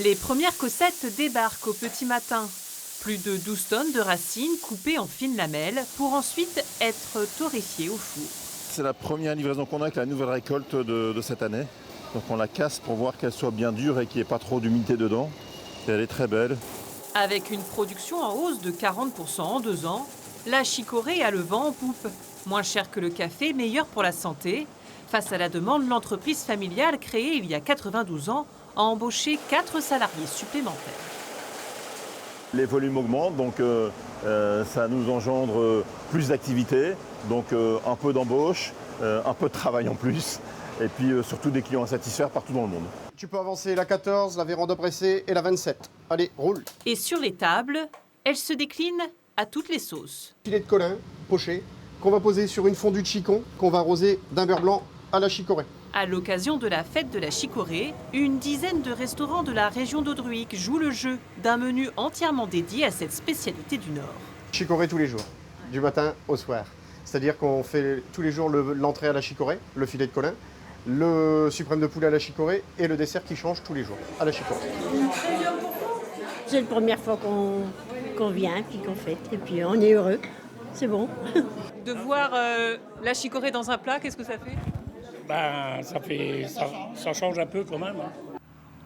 Les premières cossettes débarquent au petit matin. Plus de 12 tonnes de racines coupées en fines lamelles pour ensuite être torréfiées au four. C'est la première livraison qu'on a avec la nouvelle récolte de cette année. Donc on la casse pour voir qu'elle soit bien dure et qu'il n'y ait pas trop d'humidité dedans. Et elle est très belle. Avec une production en hausse de 40% en 2 ans, la chicorée a le vent en poupe. Moins cher que le café, meilleur pour la santé. Face à la demande, l'entreprise familiale créée il y a 92 ans a embauché 4 salariés supplémentaires. Les volumes augmentent, donc ça nous engendre plus d'activité, donc un peu d'embauche, un peu de travail en plus, et puis surtout des clients à satisfaire partout dans le monde. Tu peux avancer la 14, la véranda pressée et la 27. Allez, roule. Et sur les tables, elles se déclinent à toutes les sauces. Filet de colin, poché, qu'on va poser sur une fondue de chicon, qu'on va arroser d'un beurre blanc à la chicorée. À l'occasion de la fête de la chicorée, une dizaine de restaurants de la région d'Audruic jouent le jeu d'un menu entièrement dédié à cette spécialité du Nord. Chicorée tous les jours, du matin au soir. C'est-à-dire qu'on fait tous les jours l'entrée à la chicorée, le filet de colin, le suprême de poulet à la chicorée et le dessert qui change tous les jours à la chicorée. C'est la première fois qu'on vient, puis qu'on fête, et puis on est heureux. C'est bon. De voir la chicorée dans un plat, qu'est-ce que ça fait ? Ben, ça change un peu quand même.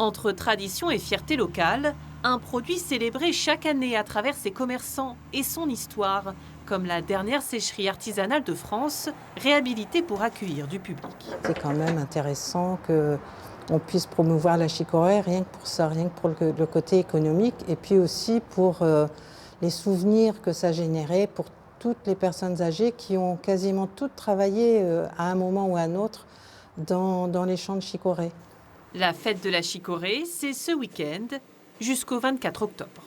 Entre tradition et fierté locale, un produit célébré chaque année à travers ses commerçants et son histoire, comme la dernière sécherie artisanale de France, réhabilitée pour accueillir du public. C'est quand même intéressant qu'on puisse promouvoir la chicorée, rien que pour ça, rien que pour le côté économique, et puis aussi pour les souvenirs que ça générait pour toutes les personnes âgées qui ont quasiment toutes travaillé à un moment ou à un autre dans les champs de chicorée. La fête de la chicorée, c'est ce week-end jusqu'au 24 octobre.